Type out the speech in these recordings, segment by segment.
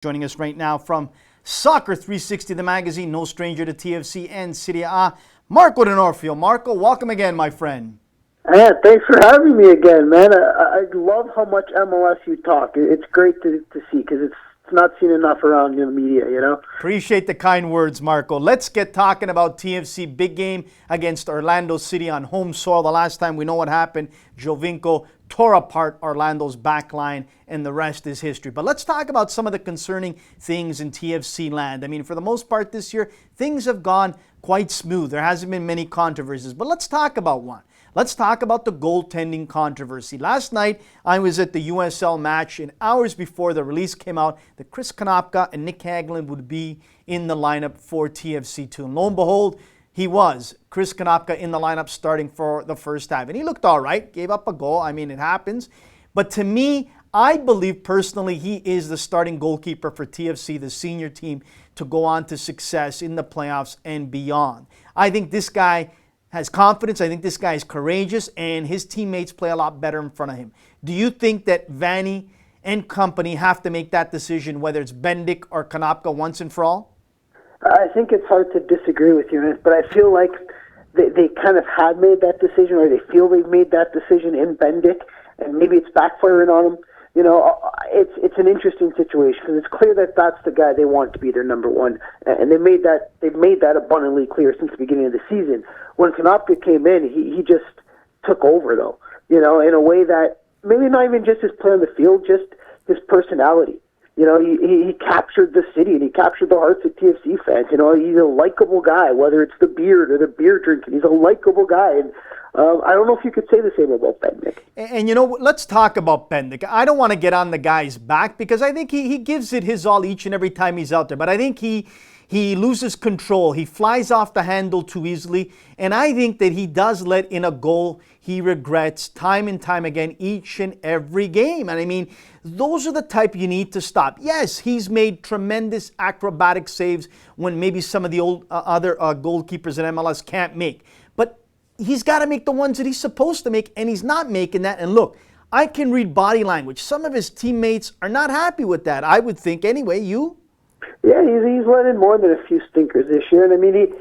Joining us right now from Soccer 360, the magazine, no stranger to TFC and Serie A, Marco D'Onofrio. Marco, welcome again, my friend. Yeah, thanks for having me again, man. I love how much MLS you talk. It's great to see because it's not seen enough around in the media, you know? Appreciate the kind words, Marco. Let's get talking about TFC. Big game against Orlando City on home soil. The last time we know what happened, Jovinko tore apart Orlando's backline, and the rest is history. But let's talk about some of the concerning things in TFC land. I mean, for the most part this year, things have gone quite smooth. There hasn't been many controversies, but let's talk about one. Let's talk about the goaltending controversy. Last night, I was at the USL match, and hours before the release came out that Chris Konopka and Nick Hagelin would be in the lineup for TFC2. And lo and behold, he was. Chris Konopka in the lineup starting for the first half. And he looked all right, gave up a goal. I mean, it happens. But to me, I believe personally he is the starting goalkeeper for TFC, the senior team, to go on to success in the playoffs and beyond. I think this guy has confidence. I think this guy is courageous, and his teammates play a lot better in front of him. Do you think that Vanni and company have to make that decision, whether it's Bendik or Konopka, once and for all? I think it's hard to disagree with you, but I feel like they kind of had made that decision, or they feel they've made that decision in Bendik, and maybe it's backfiring on them. You know, it's an interesting situation because it's clear that that's the guy they want to be their number one, and they've made that abundantly clear since the beginning of the season. When Konopka came in, he just took over, though. You know, in a way that maybe not even just his play on the field, just his personality. You know, he captured the city and he captured the hearts of TFC fans. You know, he's a likable guy, whether it's the beard or the beer drinking. He's a likable guy, and I don't know if you could say the same about Bendik. And you know, let's talk about Bendik. I don't want to get on the guy's back because I think he gives it his all each and every time he's out there. But I think he loses control. He flies off the handle too easily. And I think that he does let in a goal he regrets time and time again each and every game. And I mean, those are the type you need to stop. Yes, he's made tremendous acrobatic saves when maybe some of the other goalkeepers in MLS can't make. But he's got to make the ones that he's supposed to make, and he's not making that. And look, I can read body language. Some of his teammates are not happy with that, I would think anyway. You? Yeah, he's let in more than a few stinkers this year. And I mean,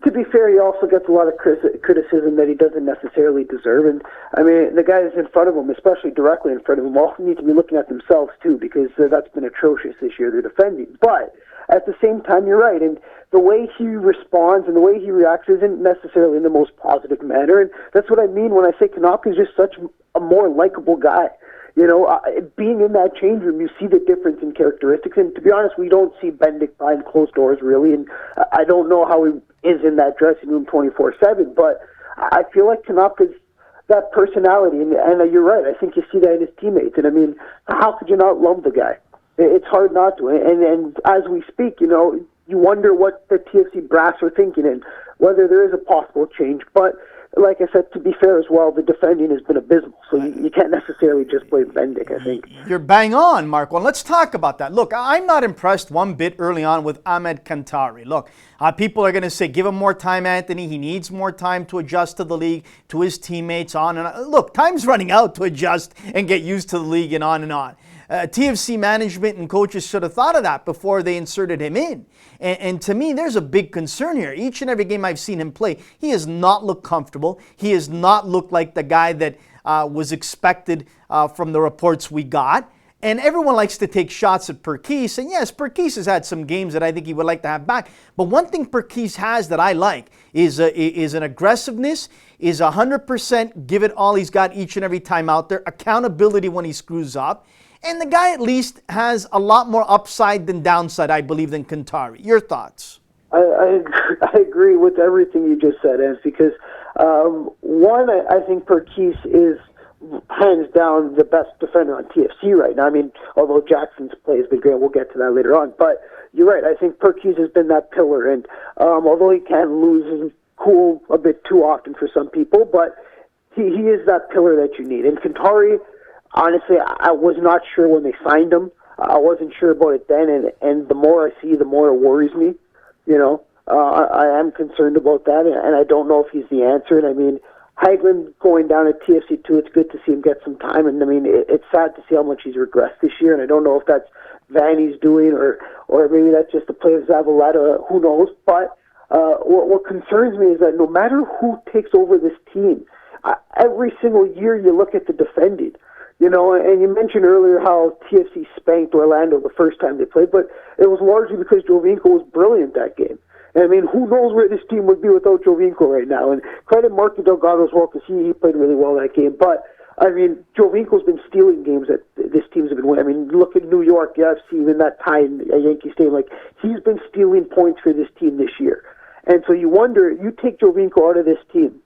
to be fair, he also gets a lot of criticism that he doesn't necessarily deserve. And I mean, the guys in front of him, especially directly in front of him, also need to be looking at themselves too, because that's been atrocious this year. They're defending. But at the same time, you're right. And the way he responds and the way he reacts isn't necessarily in the most positive manner. And that's what I mean when I say Konopka is just such a more likable guy. You know, being in that change room, you see the difference in characteristics. And to be honest, we don't see Bendik behind closed doors, really. And I don't know how he is in that dressing room 24/7. But I feel like Konopka's that personality. And you're right. I think you see that in his teammates. And I mean, how could you not love the guy? It's hard not to. And as we speak, you know, you wonder what the TFC brass are thinking and whether there is a possible change. But like I said, to be fair as well, the defending has been abysmal. So you can't necessarily just blame Bendik, I think. You're bang on, Marco. And let's talk about that. Look, I'm not impressed one bit early on with Ahmed Kantari. Look, people are going to say, give him more time, Anthony. He needs more time to adjust to the league, to his teammates, on and on. Look, time's running out to adjust and get used to the league and on and on. TFC management and coaches should have thought of that before they inserted him in. And to me, there's a big concern here. Each and every game I've seen him play, he has not looked comfortable. He has not looked like the guy that was expected from the reports we got. And everyone likes to take shots at Perkis. And yes, Perkis has had some games that I think he would like to have back. But one thing Perkis has that I like is an aggressiveness, is 100% give it all he's got each and every time out there, accountability when he screws up. And the guy at least has a lot more upside than downside, I believe, than Kantari. Your thoughts? I agree with everything you just said, Ed, because one, I think Perkis is hands down the best defender on TFC right now. I mean, although Jackson's play has been great, we'll get to that later on. But you're right, I think Perkis has been that pillar. And although he can lose his cool a bit too often for some people, but he is that pillar that you need. And Kantari, honestly, I was not sure when they signed him. I wasn't sure about it then, and the more I see, the more it worries me. You know, I am concerned about that, and I don't know if he's the answer. And I mean, Hagelin going down at TFC2, it's good to see him get some time. And I mean, it's sad to see how much he's regressed this year, and I don't know if that's Vanny's doing, or maybe that's just the play of Zavaleta, who knows. But what concerns me is that no matter who takes over this team, every single year you look at the defending. And you mentioned earlier how TFC spanked Orlando the first time they played, but it was largely because Jovinko was brilliant that game. And I mean, who knows where this team would be without Jovinko right now? And credit Marco Delgado as well, because he played really well that game. But I mean, Jovinko's been stealing games that this team's been winning. I mean, look at New York, the FC, even that tie in Yankee Stadium. Like, he's been stealing points for this team this year. And so you wonder, you take Jovinko out of this team,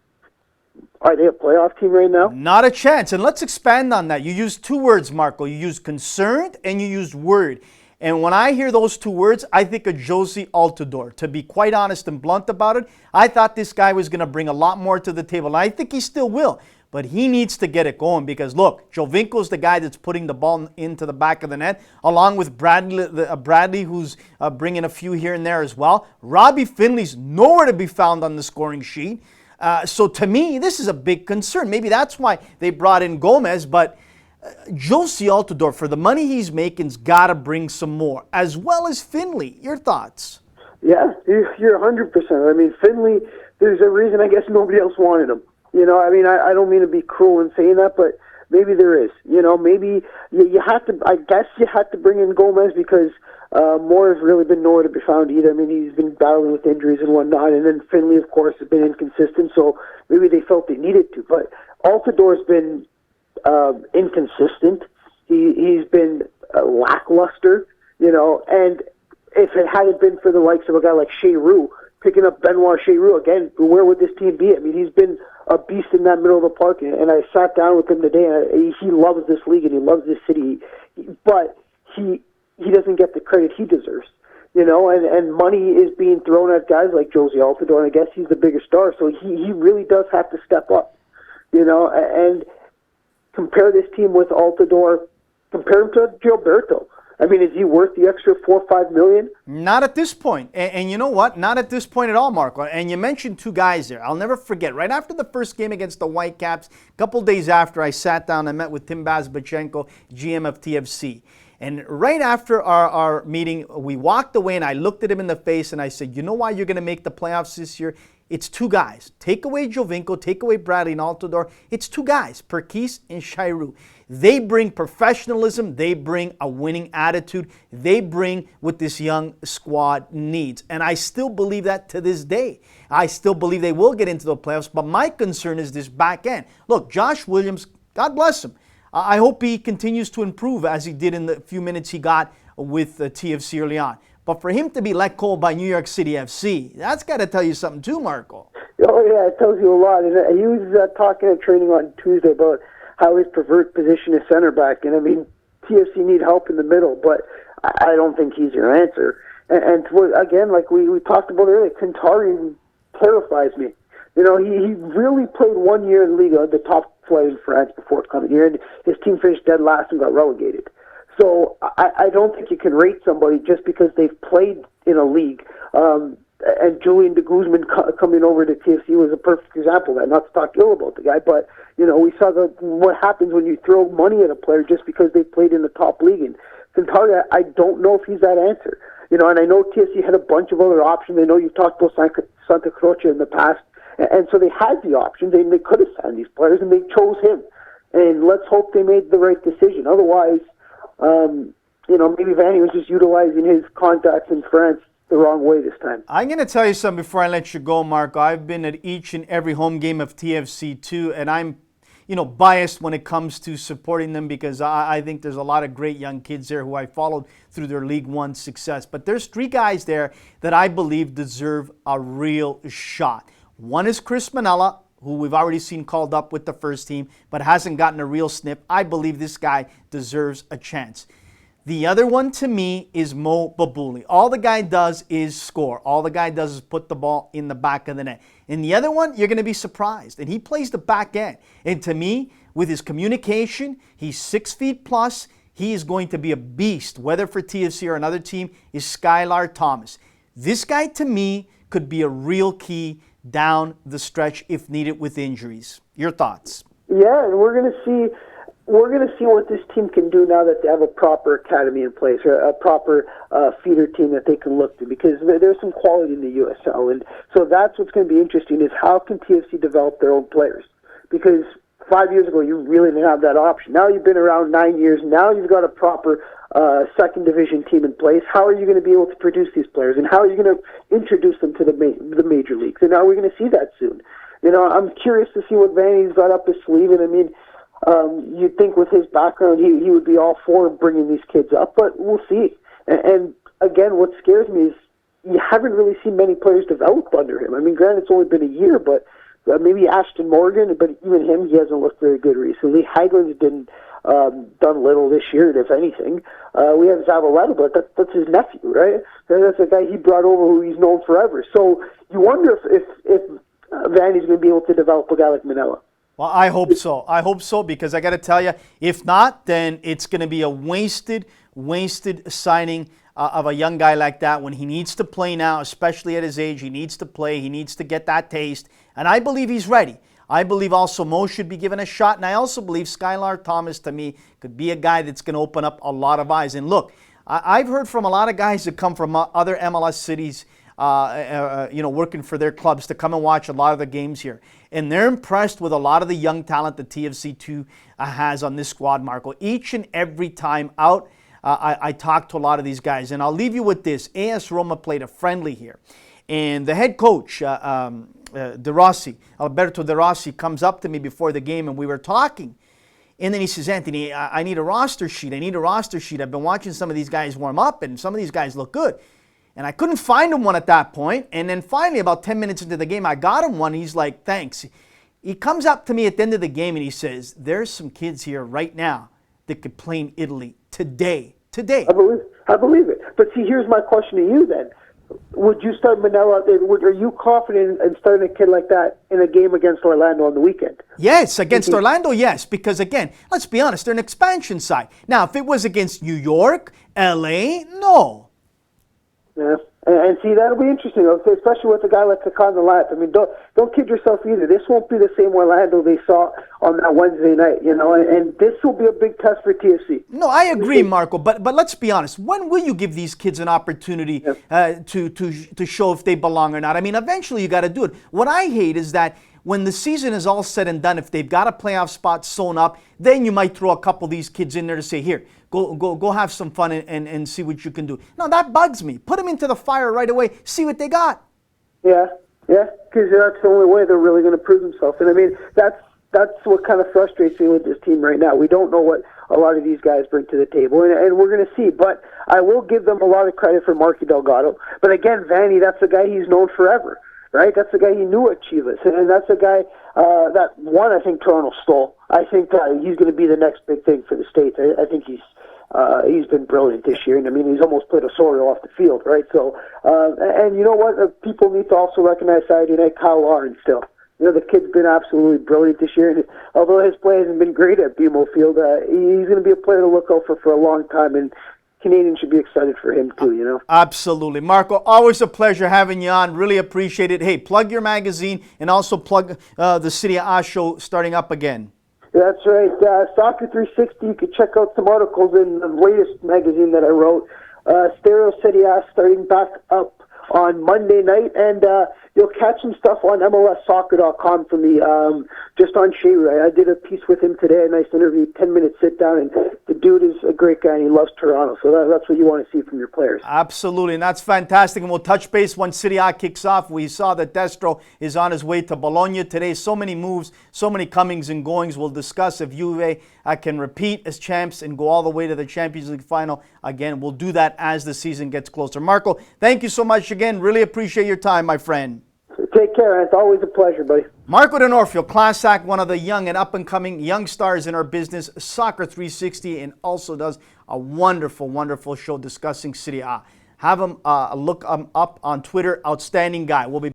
are they a playoff team right now? Not a chance. And let's expand on that. You used two words, Marco. You used concerned and you used worried. And when I hear those two words, I think of Jozy Altidore. To be quite honest and blunt about it, I thought this guy was going to bring a lot more to the table. And I think he still will. But he needs to get it going because, look, Jovinko's the guy that's putting the ball into the back of the net, along with Bradley, who's bringing a few here and there as well. Robbie Finley's nowhere to be found on the scoring sheet. So to me, this is a big concern. Maybe that's why they brought in Gomez, but Jozy Altidore, for the money he's making's got to bring some more, as well as Finley. Your thoughts? Yeah, you're 100%. I mean, Finley, there's a reason I guess nobody else wanted him. I mean, I don't mean to be cruel in saying that, but maybe there is. Maybe you have to, I guess you had to bring in Gomez because Moore has really been nowhere to be found either. I mean, he's been battling with injuries and whatnot, and then Finley, of course, has been inconsistent, so maybe they felt they needed to. But Altidore's been inconsistent. He's been lackluster, and if it hadn't been for the likes of a guy like Shea Rue, picking up Benoit Shea Rue, again, where would this team be? I mean, he's been a beast in that middle of the park, and I sat down with him today, and he loves this league and he loves this city, but he doesn't get the credit he deserves, and money is being thrown at guys like Jozy Altidore, and I guess he's the bigger star, so he really does have to step up, and compare this team with Altidore, compare him to Gilberto. I mean, is he worth the extra $4 or $5 million? Not at this point. And you know what? Not at this point at all, Marco. And you mentioned two guys there. I'll never forget. Right after the first game against the Whitecaps, a couple days after, I sat down and met with Tim Bazbachenko, GM of TFC. And right after our meeting, we walked away and I looked at him in the face and I said, you know why you're going to make the playoffs this year? It's two guys. Take away Jovinko, take away Bradley and Altidore. It's two guys, Perkis and Shea Rue. They bring professionalism. They bring a winning attitude. They bring what this young squad needs. And I still believe that to this day. I still believe they will get into the playoffs. But my concern is this back end. Look, Josh Williams, God bless him. I hope he continues to improve as he did in the few minutes he got with TFC early on. But for him to be let go by New York City FC, that's got to tell you something too, Marco. Oh, yeah, it tells you a lot. And he was talking at training on Tuesday about how his preferred position is center back. And, I mean, TFC need help in the middle, but I don't think he's your answer. And again, like we talked about earlier, Kantari terrifies me. He really played 1 year in Liga, the top flight in France before coming here, and his team finished dead last and got relegated. So I don't think you can rate somebody just because they've played in a league. And Julian de Guzman coming over to TFC was a perfect example of that. Not to talk ill about the guy, but we saw what happens when you throw money at a player just because they played in the top league. And Cantari, I don't know if he's that answer. And I know TFC had a bunch of other options. I know you've talked about Santa Croce in the past, and so they had the options. They could have signed these players, and they chose him. And let's hope they made the right decision. Otherwise, maybe Vanny was just utilizing his contacts in France the wrong way this time. I'm going to tell you something before I let you go, Marco. I've been at each and every home game of TFC too, and I'm, biased when it comes to supporting them because I think there's a lot of great young kids there who I followed through their League One success. But there's three guys there that I believe deserve a real shot. One is Chris Manella, who we've already seen called up with the first team, but hasn't gotten a real sniff. I believe this guy deserves a chance. The other one to me is Mo Babuli. All the guy does is score. All the guy does is put the ball in the back of the net. And the other one, you're going to be surprised. And he plays the back end. And to me, with his communication, he's 6 feet plus. He is going to be a beast, whether for TFC or another team, is Skylar Thomas. This guy, to me, could be a real key down the stretch if needed with injuries. Your thoughts? Yeah, and we're going to see we're going to see what this team can do now that they have a proper academy in place, or a proper feeder team that they can look to, because there's some quality in the USL. And so that's what's going to be interesting, is how can TFC develop their own players? Because 5 years ago, you really didn't have that option. Now you've been around 9 years. Now you've got a proper second division team in place. How are you going to be able to produce these players? And how are you going to introduce them to the major leagues? And are we going to see that soon? You know, I'm curious to see what Vanny's got up his sleeve. And I mean, you'd think with his background, he would be all for bringing these kids up, but we'll see. And again, what scares me is you haven't really seen many players develop under him. I mean, granted, it's only been a year, but maybe Ashton Morgan, but even him, he hasn't looked very good recently. Hageling's done little this year, if anything. We have Zavaleta, but that's his nephew, right? That's a guy he brought over who he's known forever. So you wonder if Vanny's going to be able to develop a guy like Manella. Well, I hope so. I hope so, because I got to tell you, if not, then it's going to be a wasted signing of a young guy like that when he needs to play now, especially at his age. He needs to play. He needs to get that taste. And I believe he's ready. I believe also Mo should be given a shot. And I also believe Skylar Thomas, to me, could be a guy that's going to open up a lot of eyes. And look, I've heard from a lot of guys that come from other MLS cities, working for their clubs, to come and watch a lot of the games here. And they're impressed with a lot of the young talent that TFC2 has on this squad, Marco. Each and every time out, I talk to a lot of these guys. And I'll leave you with this. AS Roma played a friendly here. And the head coach, Alberto De Rossi, comes up to me before the game, and we were talking. And then he says, Anthony, I need a roster sheet. I've been watching some of these guys warm up, and some of these guys look good. And I couldn't find him one at that point. And then finally, about 10 minutes into the game, I got him one. He's like, thanks. He comes up to me at the end of the game and he says, there's some kids here right now that could play in Italy today. I believe it. But see, here's my question to you then. Would you start Manella? Are you confident in starting a kid like that in a game against Orlando on the weekend? Yes, against Orlando, yes. Because again, let's be honest, they're an expansion side. Now, if it was against New York, LA, no. Yeah, and see, that'll be interesting, especially with a guy like Kakan Lat. I mean, don't kid yourself either. This won't be the same Orlando they saw on that Wednesday night, and this will be a big test for TFC. No, I agree, Marco, but let's be honest. When will you give these kids an opportunity to show if they belong or not? I mean, eventually you got to do it. What I hate is that when the season is all said and done, if they've got a playoff spot sewn up, then you might throw a couple of these kids in there to say, here, go have some fun and see what you can do. No, that bugs me. Put them into the fire right away. See what they got. Yeah, because that's the only way they're really going to prove themselves. And I mean, that's what kind of frustrates me with this team right now. We don't know what a lot of these guys bring to the table, and we're going to see. But I will give them a lot of credit for Marky Delgado. But again, Vanny, that's a guy he's known forever. Right, that's the guy he knew at Chivas, and that's the guy that one I think Toronto stole. I think he's going to be the next big thing for the States. I think he's been brilliant this year, and I mean he's almost played Osorio off the field, right? So, and you know what? People need to also recognize Saturday night Kyle Lauren still. The kid's been absolutely brilliant this year, and although his play hasn't been great at BMO Field, he's going to be a player to look out for a long time, and Canadians should be excited for him too, Absolutely. Marco, always a pleasure having you on. Really appreciate it. Hey, plug your magazine and also plug the City A show starting up again. That's right. Soccer 360, you can check out some articles in the latest magazine that I wrote. Stereo City A starting back up on Monday night, and you'll catch some stuff on MLSsoccer.com for me, just on Shea. I did a piece with him today, a nice interview, 10-minute sit-down, and the dude is a great guy, and he loves Toronto, so that's what you want to see from your players. Absolutely, and that's fantastic, and we'll touch base when Serie A kicks off. We saw that Destro is on his way to Bologna today. So many moves, so many comings and goings. We'll discuss if Juve can repeat as champs and go all the way to the Champions League final. Again, we'll do that as the season gets closer. Marco, thank you so much again. Really appreciate your time, my friend. Take care. It's always a pleasure, buddy. Marco D'Onofrio, class act, one of the young and up-and-coming young stars in our business, Soccer 360, and also does a wonderful, wonderful show discussing Serie A. Have him look him up on Twitter. Outstanding guy. We'll be